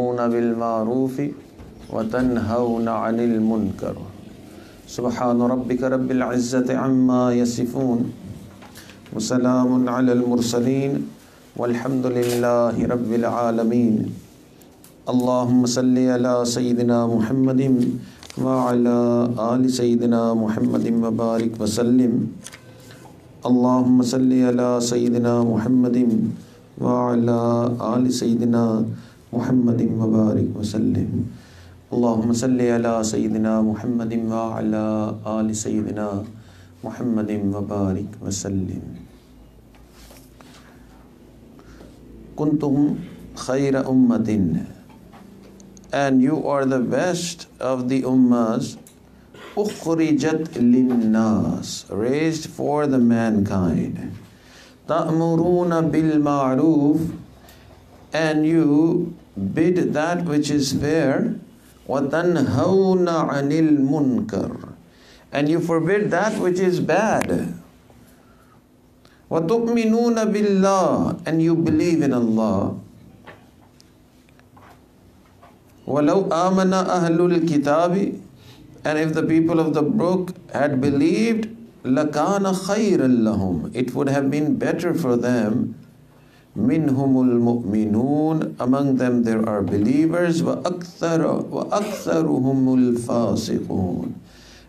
بالمعروف وتنهون عن المنكر سبحان ربك رب العزة عما يصفون وسلام على المرسلين والحمد لله رب العالمين اللهم صل على سيدنا محمد وعلى آل سيدنا محمد وبارك وسلم اللهم صل على سيدنا محمد وعلى آل سيدنا محمد وبارك وسلم اللهم صل على سيدنا محمد وعلى آل سيدنا محمد وبارك وسلم كنتم خير أمة, and you are the best of the ummahs, أخرجت للناس, raised for the mankind, تأمرون بالمعروف, and you bid that which is fair, وَتَنْهَوْنَ عَنِ الْمُنْكَرِ, and you forbid that which is bad, وَتُؤْمِنُونَ بِاللَّهِ, and you believe in Allah. وَلَوْ آمَنَ أَهْلُ الْكِتَابِ, and if the people of the book had believed, لَكَانَ خَيْرًا لَهُمْ, it would have been better for them. مِنْهُمُ الْمُؤْمِنُونَ, among them there are believers, وَأَكْثَرُهُمُ الْفَاسِقُونَ,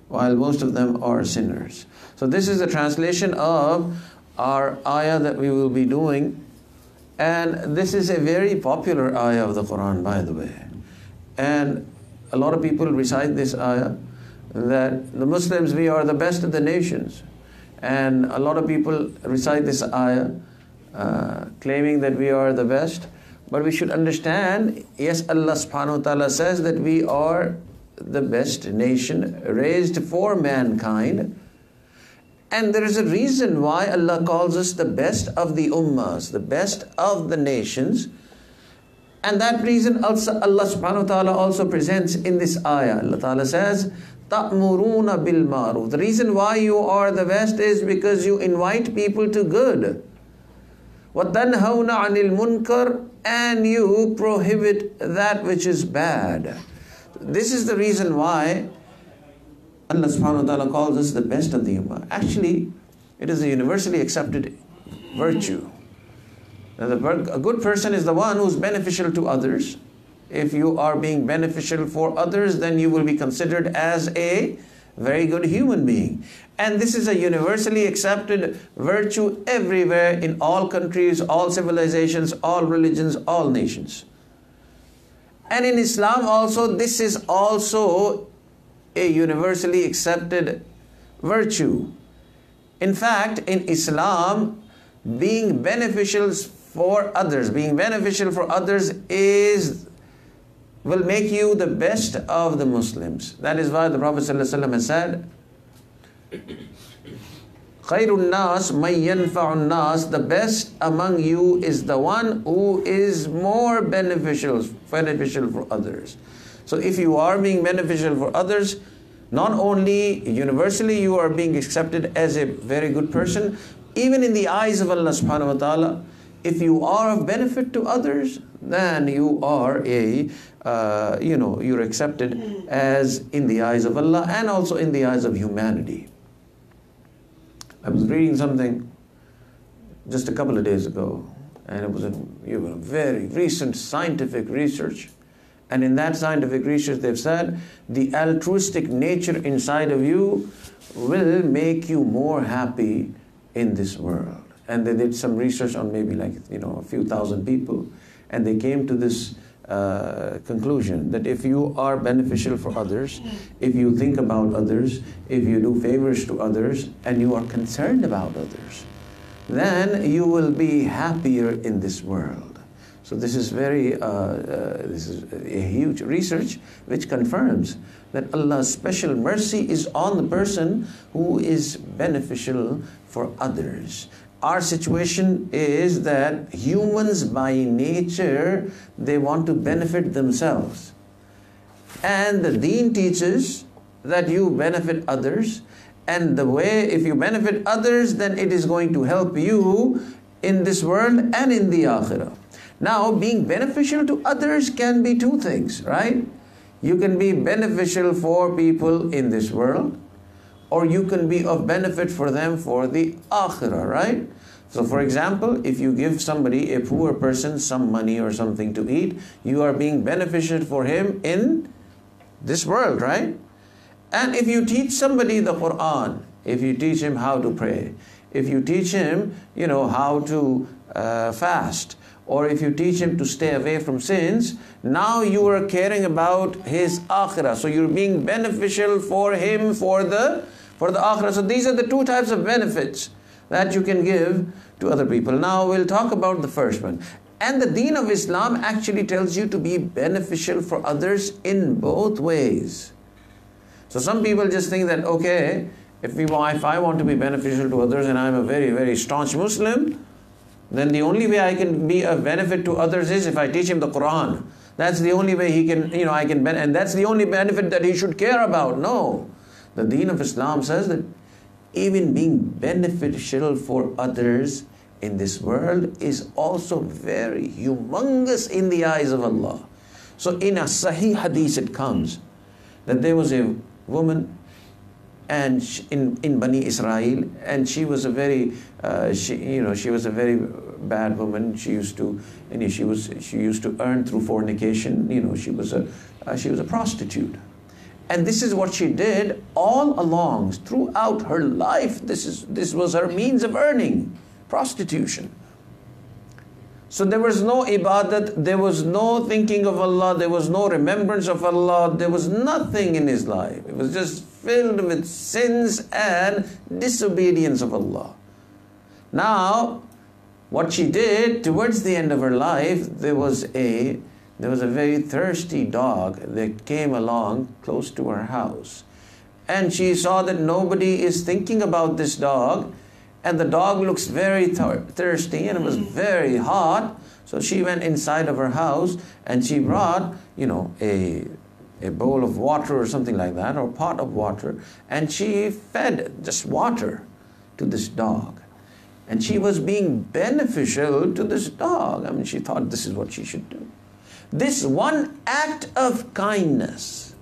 while most of them are sinners. So this is the translation of our ayah that we will be doing, and this is a very popular ayah of the Quran, by the way. And a lot of people recite this ayah, that the Muslims, we are the best of the nations. And a lot of people recite this ayah claiming that we are the best. But we should understand, yes, Allah subhanahu wa ta'ala says that we are the best nation raised for mankind. And there is a reason why Allah calls us the best of the ummahs, the best of the nations. And that reason also Allah subhanahu wa ta'ala also presents in this ayah. Allah ta'ala says, تَأْمُرُونَ بِالْمَعْرُوفِ. The reason why you are the best is because you invite people to good. وَتَنْهَوْنَ عَنِ الْمُنْكَرِ, and you prohibit that which is bad. This is the reason why Allah subhanahu wa ta'ala calls us the best of the ummah. Actually, it is a universally accepted virtue. Now, a good person is the one who is beneficial to others. If you are being beneficial for others, then you will be considered as a very good human being. And this is a universally accepted virtue everywhere, in all countries, all civilizations, all religions, all nations. And in Islam also, this is also a universally accepted virtue. In fact, in Islam, being beneficial for others will make you the best of the Muslims. That is why the Prophet ﷺ has said, خَيْرُ النَّاسِ مَنْ يَنْفَعُ النَّاسِ, the best among you is the one who is more beneficial for others. So if you are being beneficial for others, not only universally you are being accepted as a very good person, even in the eyes of Allah subhanahu wa ta'ala, if you are of benefit to others, then you are you're accepted as in the eyes of Allah and also in the eyes of humanity. I was reading something just a couple of days ago, and it was a very recent scientific research. And in that scientific research, they've said the altruistic nature inside of you will make you more happy in this world. And they did some research on maybe a few thousand people, and they came to this conclusion that if you are beneficial for others, if you think about others, if you do favors to others, and you are concerned about others, then you will be happier in this world. So this is this is a huge research which confirms that Allah's special mercy is on the person who is beneficial for others. Our situation is that humans by nature, they want to benefit themselves. And the deen teaches that you benefit others, and the way, if you benefit others, then it is going to help you in this world and in the akhirah. Now, being beneficial to others can be two things, right? You can be beneficial for people in this world, or you can be of benefit for them for the akhirah, right? So for example, if you give somebody, a poor person, some money or something to eat, you are being beneficial for him in this world, right? And if you teach somebody the Quran, if you teach him how to pray, if you teach him, how to fast, or if you teach him to stay away from sins, now you are caring about his akhirah. So you're being beneficial for him for the akhirah. So these are the two types of benefits that you can give to other people. Now we'll talk about the first one. And the deen of Islam actually tells you to be beneficial for others in both ways. So some people just think that, okay, if I want to be beneficial to others and I'm a very, very staunch Muslim, then the only way I can be of benefit to others is if I teach him the Quran. That's the only way he can, and that's the only benefit that he should care about. No. The deen of Islam says that even being beneficial for others in this world is also very humongous in the eyes of Allah. So in a Sahih Hadith it comes that there was a woman and in Bani Israel, and she was a very she was a very bad woman. She used to earn through fornication. She was a prostitute, and this is what she did all along throughout her life. This was her means of earning, prostitution. So there was no ibadat, there was no thinking of Allah, there was no remembrance of Allah, there was nothing in his life. It was just filled with sins and disobedience of Allah. Now, what she did towards the end of her life, there was a very thirsty dog that came along close to her house. And she saw that nobody is thinking about this dog, and the dog looks very thirsty and it was very hot. So she went inside of her house and she brought, a bowl of water or something like that, or a pot of water, and she fed just water to this dog. And she was being beneficial to this dog. I mean, she thought this is what she should do. This one act of kindness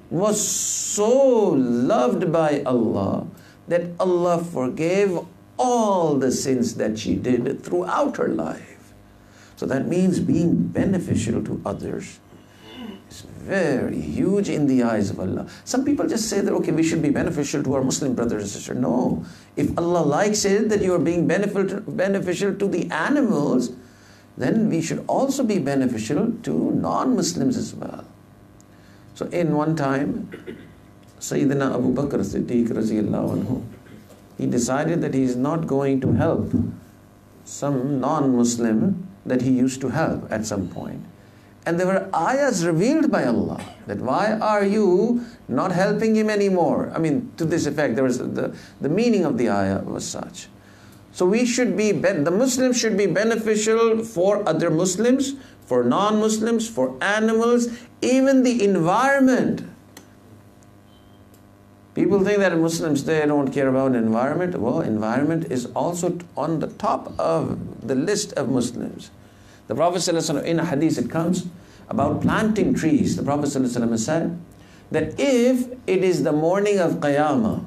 was so loved by Allah that Allah forgave all the sins that she did throughout her life. So that means being beneficial to others is very huge in the eyes of Allah. Some people just say that, okay, we should be beneficial to our Muslim brothers and sisters. No. If Allah likes it that you are being beneficial to the animals, then we should also be beneficial to non-Muslims as well. So in one time, Sayyidina Abu Bakr Siddiq Raziyallahu Anhu, he decided that he is not going to help some non-Muslim that he used to help at some point. And there were ayahs revealed by Allah that why are you not helping him anymore? I mean, to this effect, there was the meaning of the ayah was such. So we should be, the Muslims should be beneficial for other Muslims, for non-Muslims, for animals, even the environment. People think that Muslims, they don't care about environment. Well, environment is also on the top of the list of Muslims. The Prophet ﷺ, in a hadith it comes about planting trees. The Prophet ﷺ said that if it is the morning of Qiyamah,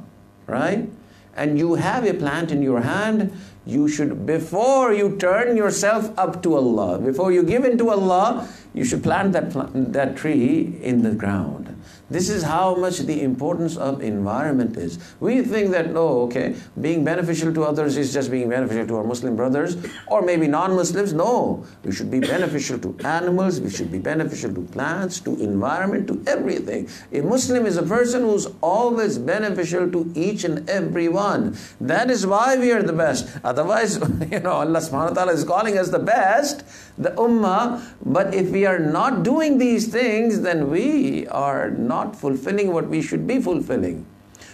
right, and you have a plant in your hand, you should, before you turn yourself up to Allah, before you give in to Allah, you should plant that tree in the ground. This is how much the importance of environment is. We think that, oh, okay, being beneficial to others is just being beneficial to our Muslim brothers, or maybe non-Muslims. No, we should be beneficial to animals, we should be beneficial to plants, to environment, to everything. A Muslim is a person who's always beneficial to each and every one. That is why we are the best. Otherwise, Allah subhanahu wa ta'ala is calling us the best, the ummah, but if we are not doing these things, then we are not fulfilling what we should be fulfilling.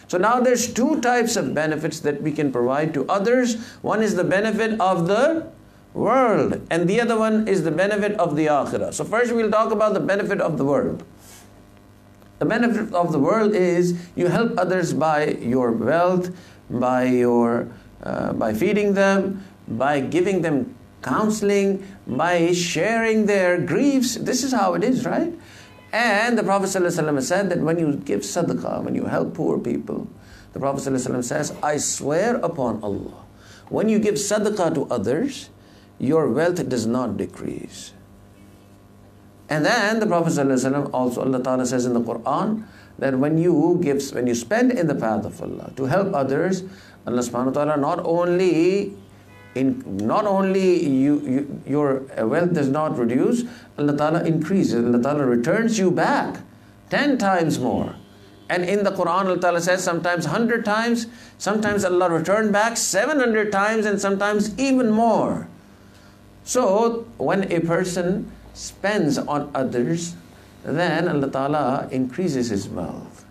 So now there's two types of benefits that we can provide to others. One is the benefit of the world, and the other one is the benefit of the akhirah. So first we'll talk about the benefit of the world. The benefit of the world is you help others by your wealth, by feeding them, by giving them counseling, by sharing their griefs. This is how it is, right? And the Prophet ﷺ said that when you give sadaqah, when you help poor people, the Prophet ﷺ says, I swear upon Allah, when you give sadaqah to others, your wealth does not decrease. And then the Prophet ﷺ also, Allah Ta'ala says in the Quran, that when you spend in the path of Allah to help others, Allah subhanahu wa ta'ala not only your wealth does not reduce, Allah Ta'ala increases. Allah Ta'ala returns you back 10 times more. And in the Quran, Allah Ta'ala says sometimes 100 times, sometimes Allah returned back 700 times, and sometimes even more. So when a person spends on others, then Allah Ta'ala increases his wealth.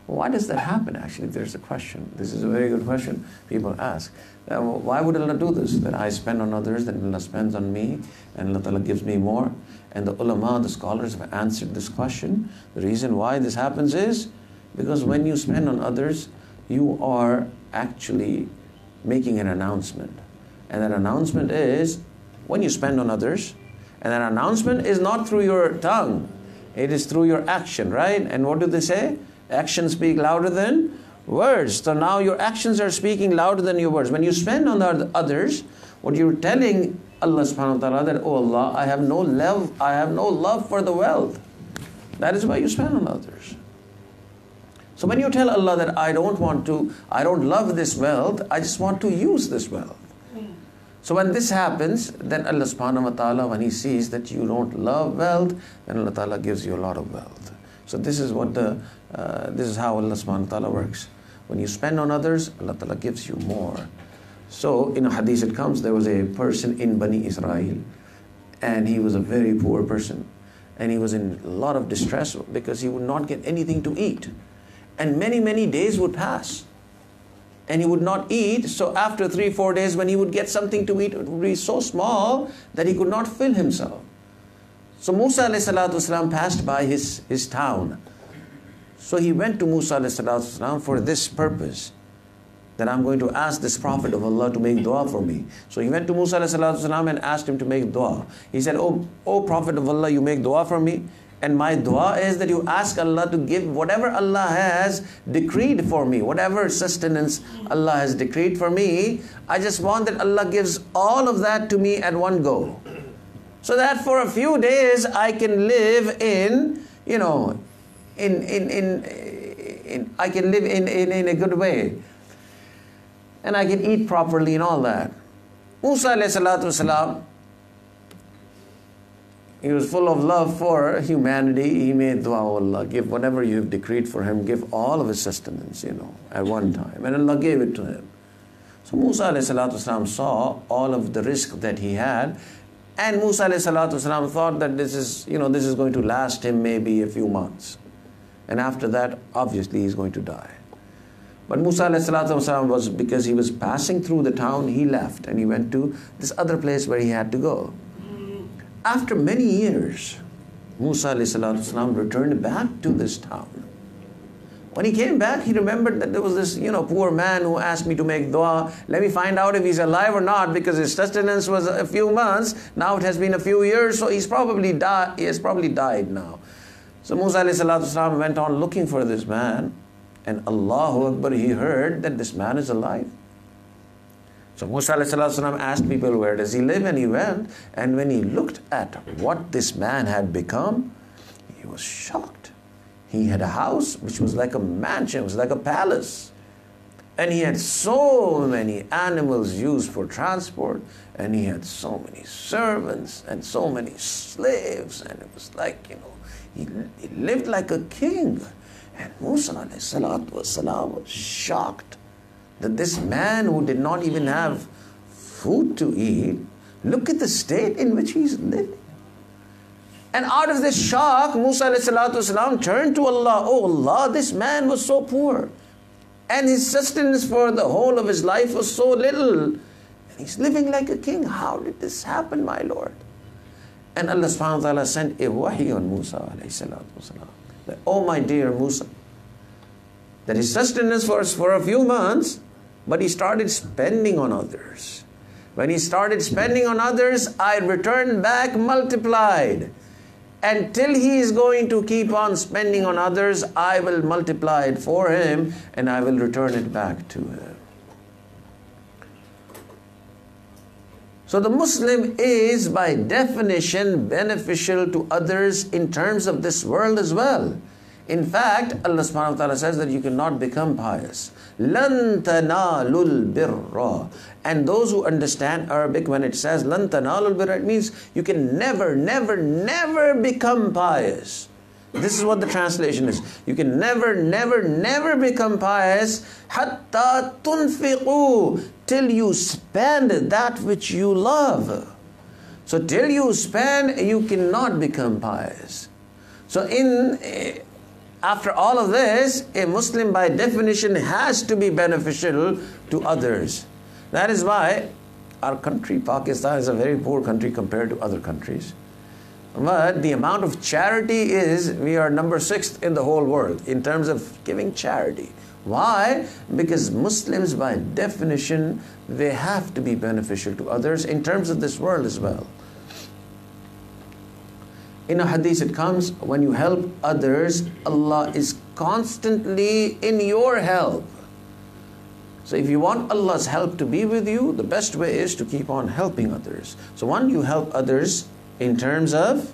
Why does that happen? Actually, there's a question. This is a very good question people ask. Why would Allah do this? That I spend on others, then Allah spends on me, and Allah Ta'ala gives me more. And the ulama, the scholars have answered this question. The reason why this happens is because when you spend on others, you are actually making an announcement. And that announcement is, when you spend on others, and that announcement is not through your tongue, it is through your action, right? And what do they say? Actions speak louder than words. So now your actions are speaking louder than your words. When you spend on others, what you're telling Allah subhanahu wa ta'ala, that, oh Allah, I have no love for the wealth. That is why you spend on others. So when you tell Allah that I don't love this wealth, I just want to use this wealth. So when this happens, then Allah subhanahu wa ta'ala, when He sees that you don't love wealth, then Allah ta'ala gives you a lot of wealth. So this is how Allah subhanahu wa ta'ala works. When you spend on others, Allah ta'ala gives you more. So in a hadith it comes, there was a person in Bani Israel, and he was a very poor person, and he was in a lot of distress because he would not get anything to eat. And many, many days would pass, and he would not eat. So after 3-4 days, when he would get something to eat, it would be so small that he could not fill himself. So Musa ﷺ passed by his town. So he went to Musa ﷺ for this purpose, that I'm going to ask this Prophet of Allah to make dua for me. So he went to Musa ﷺ and asked him to make dua. He said, oh Prophet of Allah, you make dua for me, and my dua is that you ask Allah to give whatever Allah has decreed for me, whatever sustenance Allah has decreed for me. I just want that Allah gives all of that to me at one go, so that for a few days I can live I can live in a good way, and I can eat properly and all that. Musa ﷺ, he was full of love for humanity. He made dua, oh Allah, give whatever you have decreed for him, give all of his sustenance, at one time. And Allah gave it to him. So Musa ﷺ saw all of the risk that he had, and Musa ﷺ thought that this is going to last him maybe a few months. And after that, obviously, he's going to die. But Musa ﷺ because he was passing through the town, he left and he went to this other place where he had to go. After many years, Musa ﷺ returned back to this town. When he came back, he remembered that there was this, poor man who asked me to make dua. Let me find out if he's alive or not, because his sustenance was a few months. Now it has been a few years, so he has probably died now. So Musa ﷺ went on looking for this man, and Allahu Akbar, he heard that this man is alive. So Musa ﷺ asked people, where does he live? And he went, and when he looked at what this man had become, he was shocked. He had a house which was like a mansion, it was like a palace. And he had so many animals used for transport, and he had so many servants and so many slaves, and it was like, he lived like a king. And Musa ﷺ was shocked that this man who did not even have food to eat, look at the state in which he's living. And out of this shock, Musa ﷺ turned to Allah. Oh Allah, this man was so poor, and his sustenance for the whole of his life was so little, and he's living like a king. How did this happen, my Lord? And Allah subhanahu wa ta'ala sent a wahi on Musa ﷺ. That, oh my dear Musa, that his sustenance was for a few months, but he started spending on others. When he started spending on others, I returned back multiplied. And till he is going to keep on spending on others, I will multiply it for him and I will return it back to him. So the Muslim is by definition beneficial to others in terms of this world as well. In fact, Allah subhanahu wa ta'ala says that you cannot become pious. لَن تَنَالُوا الْبِرَّ. And those who understand Arabic, when it says لَن تَنَالُوا الْبِرَّ, it means you can never, never, never become pious. This is what the translation is. You can never, never, never become pious حَتَّى تُنْفِقُوا, till you spend that which you love. So till you spend, you cannot become pious. So after all of this, a Muslim by definition has to be beneficial to others. That is why our country, Pakistan, is a very poor country compared to other countries. But the amount of charity is, we are number 6 in the whole world in terms of giving charity. Why? Because Muslims by definition, they have to be beneficial to others in terms of this world as well. In a hadith it comes, when you help others, Allah is constantly in your help. So if you want Allah's help to be with you, the best way is to keep on helping others. So one, you help others in terms of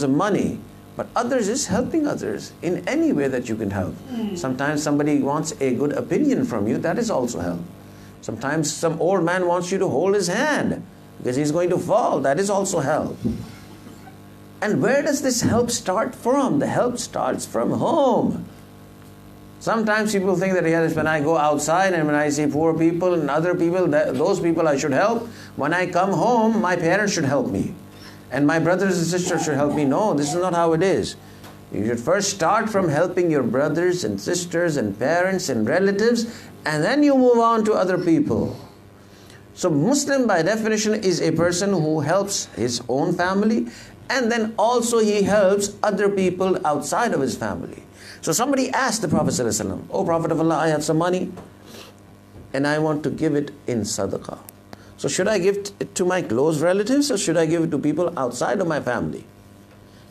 money. But others is helping others in any way that you can help. Sometimes somebody wants a good opinion from you, that is also help. Sometimes some old man wants you to hold his hand because he's going to fall, that is also help. And where does this help start from? The help starts from home. Sometimes people think that, yes, when I go outside and when I see poor people and other people, those people I should help. When I come home, my parents should help me. And my brothers and sisters should help me. No, this is not how it is. You should first start from helping your brothers and sisters and parents and relatives, and then you move on to other people. So Muslim by definition is a person who helps his own family, and then also he helps other people outside of his family. So somebody asked the Prophet ﷺ, "Oh Prophet of Allah, I have some money and I want to give it in sadaqah. So should I give it to my close relatives or should I give it to people outside of my family?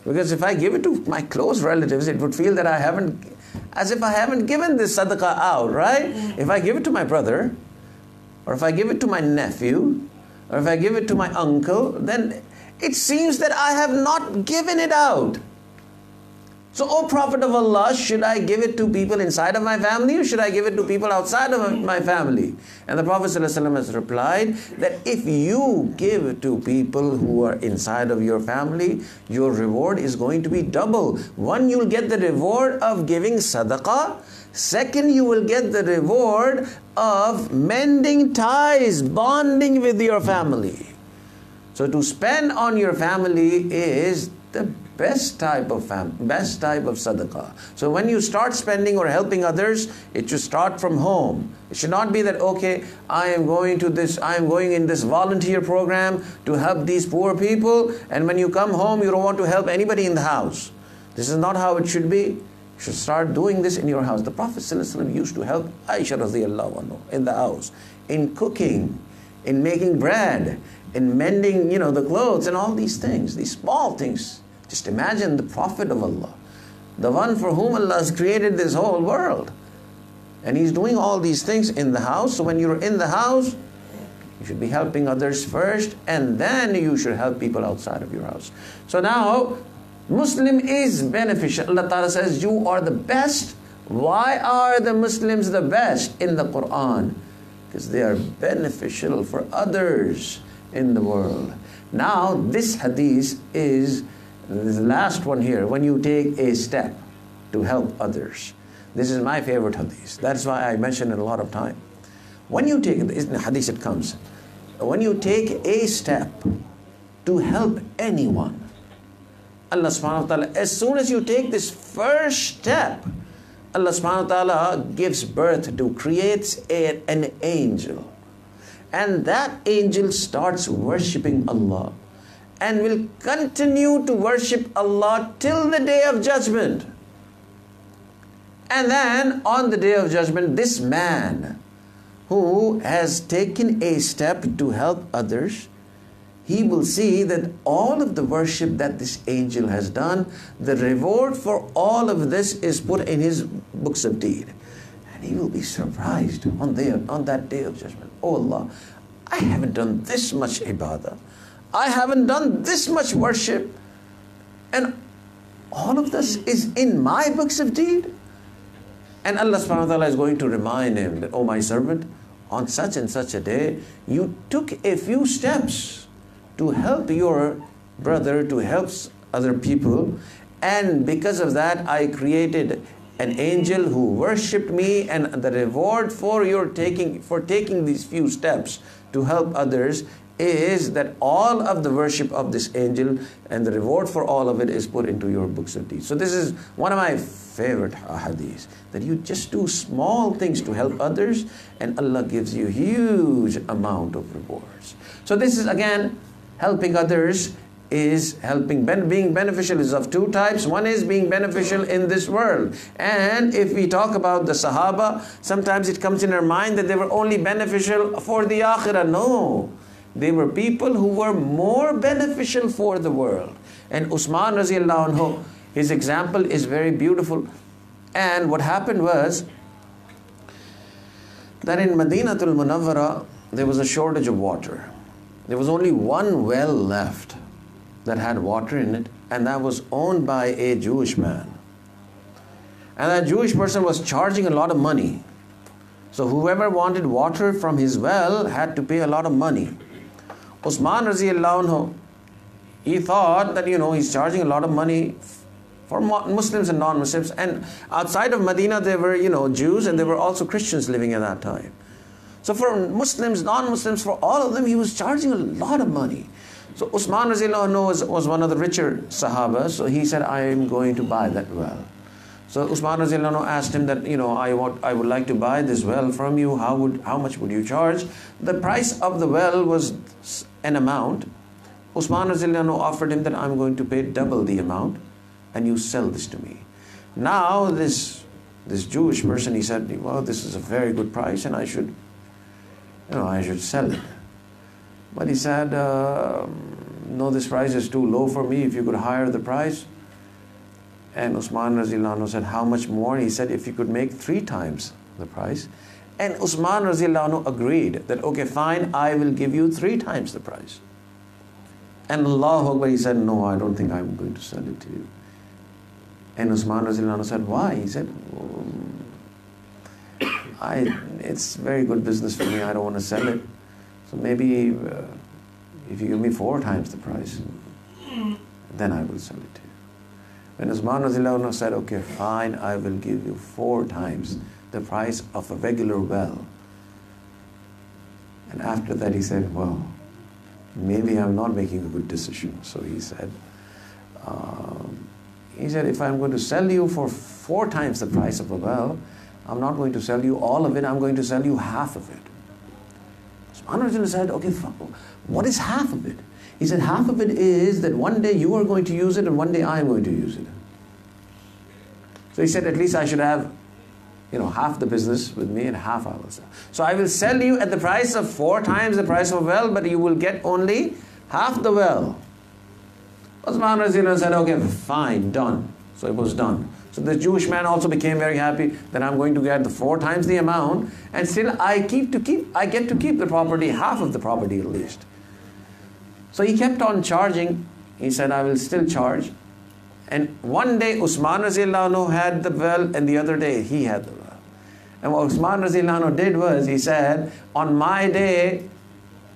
Because if I give it to my close relatives, it would feel that as if I haven't given this sadaqah out, right? If I give it to my brother, or if I give it to my nephew, or if I give it to my uncle, then it seems that I have not given it out. So, O Prophet of Allah, should I give it to people inside of my family or should I give it to people outside of my family?" And the Prophet ﷺ has replied that if you give to people who are inside of your family, your reward is going to be double. One, you'll get the reward of giving sadaqah. Second, you will get the reward of mending ties, bonding with your family. So to spend on your family is the best type of sadaqah. So when you start spending or helping others, it should start from home. It should not be that, okay, I am going in this volunteer program to help these poor people, and when you come home, you don't want to help anybody in the house. This is not how it should be. You should start doing this in your house. The Prophet ﷺ used to help Aisha radhiyallahu anha in the house, in cooking, in making bread, in mending, the clothes and all these things, these small things. Just imagine the Prophet of Allah, the one for whom Allah has created this whole world. And he's doing all these things in the house. So when you're in the house, you should be helping others first, and then you should help people outside of your house. So now, Muslim is beneficial. Allah Ta'ala says, you are the best. Why are the Muslims the best in the Quran? Because they are beneficial for others in the world. Now, this hadith is the last one here. When you take a step to help others, this is my favorite hadith. That's why I mention it a lot of time. When you take, in the hadith it comes, when you take a step to help anyone, Allah subhanahu wa ta'ala, as soon as you take this first step, Allah subhanahu wa ta'ala gives birth to, creates an angel. And that angel starts worshipping Allah and will continue to worship Allah till the day of judgment. And then on the day of judgment, this man who has taken a step to help others, he will see that all of the worship that this angel has done, the reward for all of this is put in his books of deed. And he will be surprised on that day of judgment. Oh Allah, I haven't done this much ibadah. I haven't done this much worship. And all of this is in my books of deed. And Allah subhanahu wa ta'ala is going to remind him that, oh my servant, on such and such a day, you took a few steps to help your brother, to help other people, and because of that I created an angel who worshipped me, and the reward for taking these few steps to help others is that all of the worship of this angel and the reward for all of it is put into your books of deeds. So this is one of my favorite hadiths, that you just do small things to help others and Allah gives you huge amount of rewards. So this is again, helping others is being beneficial is of two types. One is being beneficial in this world. And if we talk about the Sahaba, sometimes it comes in our mind that they were only beneficial for the Akhirah. No. They were people who were more beneficial for the world. And Usman radiallahu anhu, his example is very beautiful. And what happened was that in Madinatul Munawwara, there was a shortage of water. There was only one well left that had water in it, and that was owned by a Jewish man. And that Jewish person was charging a lot of money. So whoever wanted water from his well had to pay a lot of money. Usman radiallahu anhu, he thought that, he's charging a lot of money for Muslims and non-Muslims. And outside of Medina, there were, Jews, and there were also Christians living at that time. So for Muslims, non-Muslims, for all of them, he was charging a lot of money. So Usman radiallahu anhu was one of the richer Sahaba. So he said, I am going to buy that well. So Usman radiallahu anhu asked him that, I would like to buy this well from you. How much would you charge? The price of the well was an amount. Usman radiallahu anhu offered him that I'm going to pay double the amount and you sell this to me. Now this Jewish person, he said, well, this is a very good price and I should sell it. But he said, no, this price is too low for me. If you could higher the price. And Usman radiallahu anhu said, how much more? He said, if you could make 3 times the price. And Usman radiallahu anhu agreed that, okay, fine, I will give you 3 times the price. And Allahu Akbar, he said, no, I don't think I'm going to sell it to you. And Usman radiallahu anhu said, why? He said, it's very good business for me, I don't want to sell it. So maybe if you give me 4 times the price, then I will sell it to you. When Usman radiallahu anhu said, okay, fine, I will give you 4 times the price of a regular well. And after that he said, well, maybe I'm not making a good decision. So he said, if I'm going to sell you for 4 times the price of a well, I'm not going to sell you all of it, I'm going to sell you half of it. Usman said, okay, what is half of it? He said, half of it is that one day you are going to use it and one day I am going to use it. So he said, at least I should have, half the business with me and half I will sell. So I will sell you at the price of 4 times the price of a well, but you will get only half the well. Usman said, okay, fine, done. So it was done. So the Jewish man also became very happy that I'm going to get the 4 times the amount, and still I get to keep the property, half of the property at least. So he kept on charging. He said, I will still charge. And one day Usman radiallahu anhu had the well, and the other day he had the well. And what Usman radiallahu anhu did was, he said, on my day,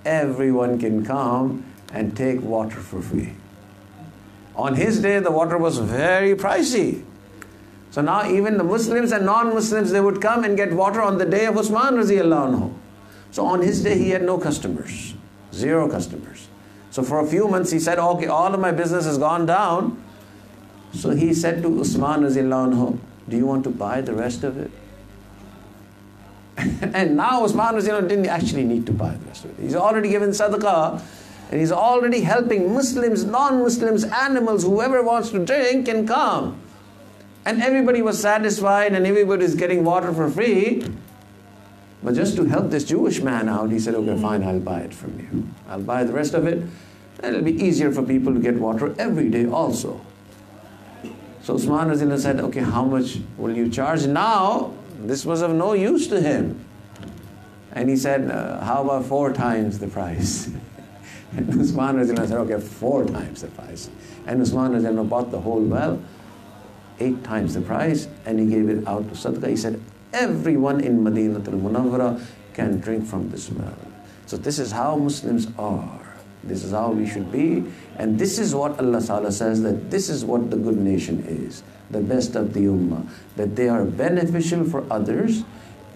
everyone can come and take water for free. On his day, the water was very pricey. So now even the Muslims and non-Muslims, they would come and get water on the day of Usman radiallahu anhu. So on his day, he had no customers, 0 customers. So for a few months, he said, okay, all of my business has gone down. So he said to Usman radiallahu anhu, do you want to buy the rest of it? And now Usman radiallahu anhu didn't actually need to buy the rest of it. He's already given sadaqah, and he's already helping Muslims, non-Muslims, animals, whoever wants to drink can come. And everybody was satisfied and everybody is getting water for free. But just to help this Jewish man out, he said, okay, fine, I'll buy it from you. I'll buy the rest of it, and it'll be easier for people to get water every day also. So Usman Razillah said, okay, how much will you charge? Now, this was of no use to him. And he said, how about 4 times the price? And Usman Razillah said, okay, 4 times the price. And Usman Razillah bought the whole well, 8 times the price, and he gave it out to Sadaqah. He said, everyone in Madinatul Munawwara can drink from this well. So this is how Muslims are. This is how we should be. And this is what Allah Ta'ala says, that this is what the good nation is, the best of the ummah, that they are beneficial for others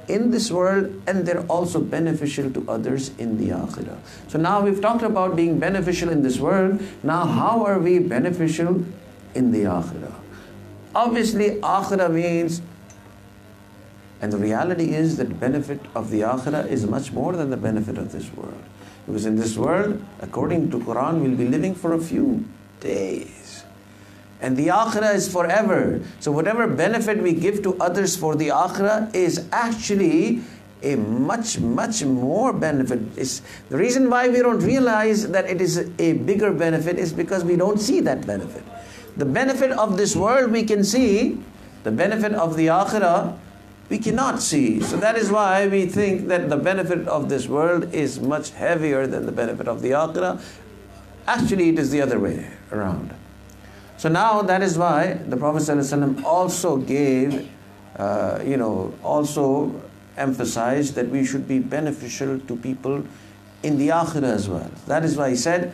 in this world, and they're also beneficial to others in the akhirah. So now we've talked about being beneficial in this world. Now how are we beneficial in the akhirah? Obviously akhirah means, and the reality is that benefit of the akhirah is much more than the benefit of this world. Because in this world, according to Quran, we'll be living for a few days. And the akhirah is forever. So whatever benefit we give to others for the akhirah is actually a much, much more benefit. The reason why we don't realize that it is a bigger benefit is because we don't see that benefit. The benefit of this world we can see, the benefit of the akhirah we cannot see. So that is why we think that the benefit of this world is much heavier than the benefit of the akhirah. Actually, it is the other way around. So now that is why the Prophet ﷺ also gave, also emphasized that we should be beneficial to people in the akhirah as well. That is why he said,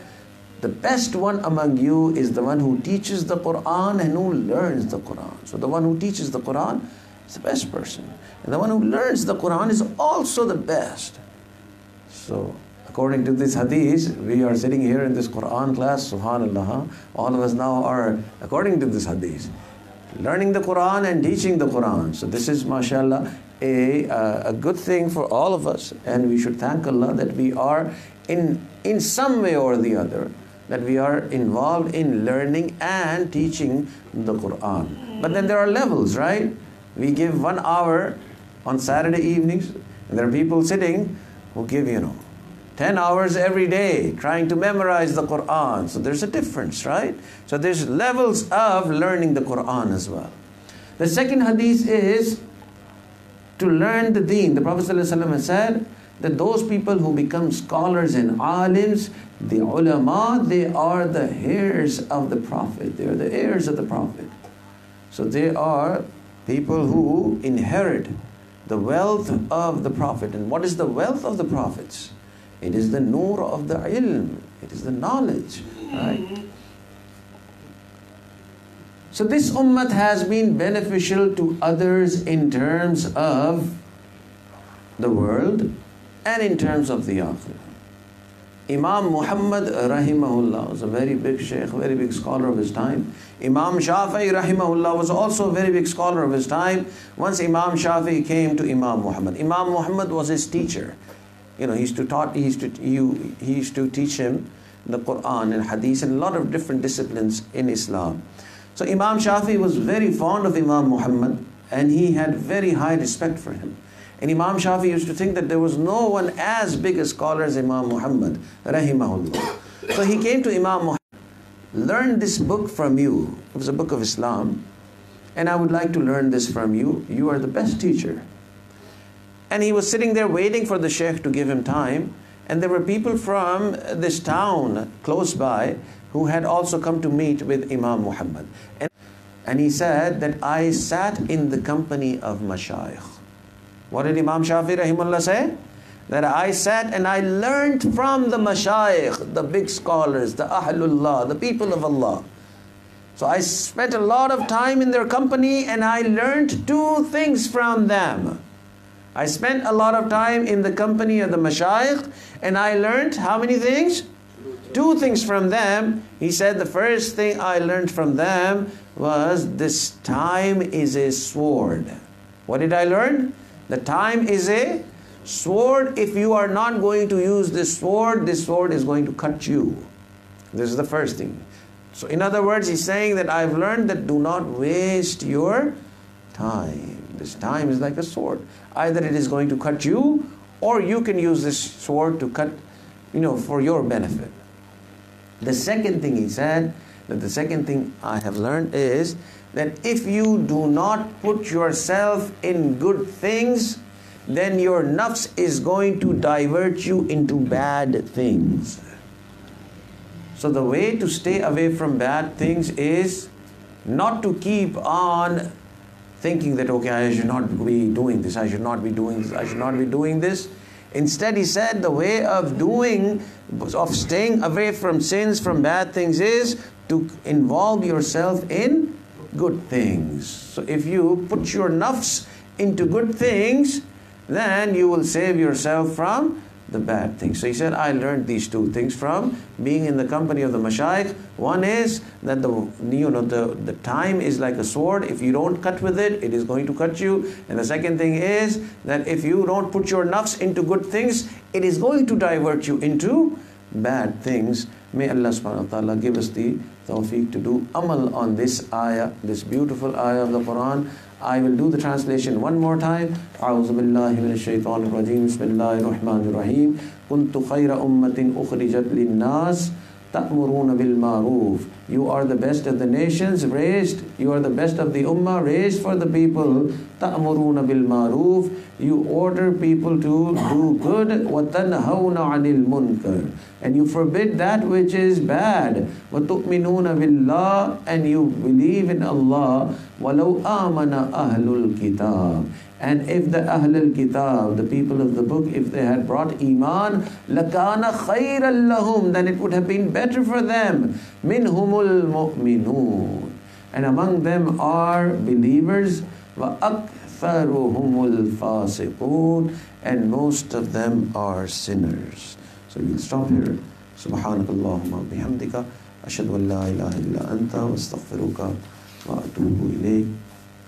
the best one among you is the one who teaches the Quran and who learns the Quran. So the one who teaches the Quran is the best person. And the one who learns the Quran is also the best. So according to this hadith, we are sitting here in this Quran class, subhanallah, all of us now are, according to this hadith, learning the Quran and teaching the Quran. So this is, mashallah, a good thing for all of us, and we should thank Allah that we are in some way or the other, that we are involved in learning and teaching the Quran. But then there are levels, right? We give 1 hour on Saturday evenings, and there are people sitting who give, 10 hours every day trying to memorize the Quran. So there's a difference, right? So there's levels of learning the Quran as well. The second hadith is to learn the deen. The Prophet ﷺ said that those people who become scholars and alims, the ulama, they are the heirs of the Prophet. They are the heirs of the Prophet. So they are people who inherit the wealth of the Prophet. And what is the wealth of the Prophets? It is the nur of the ilm. It is the knowledge, right? So this ummah has been beneficial to others in terms of the world and in terms of the akhirah. Imam Muhammad rahimahullah was a very big sheikh, very big scholar of his time. Imam Shafi'i rahimahullah was also a very big scholar of his time. Once Imam Shafi'i came to Imam Muhammad. Imam Muhammad was his teacher. He used to teach him the Quran and Hadith and a lot of different disciplines in Islam. So Imam Shafi'i was very fond of Imam Muhammad, and he had very high respect for him. And Imam Shafi'i used to think that there was no one as big a scholar as Imam Muhammad rahimahullah. So he came to Imam Muhammad, learn this book from you. It was a book of Islam, and I would like to learn this from you. You are the best teacher. And he was sitting there waiting for the sheikh to give him time. And there were people from this town close by who had also come to meet with Imam Muhammad. And he said that I sat in the company of mashayikh. What did Imam Shafi'i rahimahullah say? That I sat and I learned from the mashayikh, the big scholars, the ahlullah, the people of Allah. So I spent a lot of time in their company and I learned 2 things from them. I spent a lot of time in the company of the mashayikh and I learned how many things? 2 things from them. He said the first thing I learned from them was this time is a sword. What did I learn? The time is a sword. If you are not going to use this sword is going to cut you. This is the first thing. So in other words, he's saying that I've learned that do not waste your time. This time is like a sword. Either it is going to cut you, or you can use this sword to cut, for your benefit. The second thing he said, that the second thing I have learned is that if you do not put yourself in good things, then your nafs is going to divert you into bad things. So the way to stay away from bad things is not to keep on thinking that, okay, I should not be doing this, I should not be doing this, I should not be doing this. Instead, he said the way of staying away from sins, from bad things, is to involve yourself in good things. So if you put your nafs into good things, then you will save yourself from the bad things. So he said, I learned these two things from being in the company of the mashayikh. One is that the time is like a sword. If you don't cut with it, it is going to cut you. And the second thing is that if you don't put your nafs into good things, it is going to divert you into bad things. May Allah subhanahu wa ta'ala give us the tawfiq to do amal on this ayah, this beautiful ayah of the Quran. I will do the translation one more time. أعوذ بالله من الشيطان الرجيم بسم الله الرحمن الرحيم كنت خير أمة أخرجت للناس تأمرون بالمعروف. You are the best of the nations raised. You are the best of the ummah raised for the people. تأمرون بالمعروف. You order people to do good. وتنهون عن المنكر. And you forbid that which is bad. وتؤمنون بالله. And you believe in Allah. وَلَوْ آمَنَ أَهْلُ الْكِتَابِ. And if the Ahl al-Kitab, the people of the book, if they had brought Iman, لَكَانَ خَيْرًا لَهُمْ. Then it would have been better for them. مِنْهُمُ الْمُؤْمِنُونَ. And among them are believers. وَأَكْثَرُهُمُ الْفَاسِقُونَ. And most of them are sinners. So we'll stop here. سبحانك اللهم وبحمدك أشهد أن لا إله إلا أنت وأستغفرك وأتوب إليك.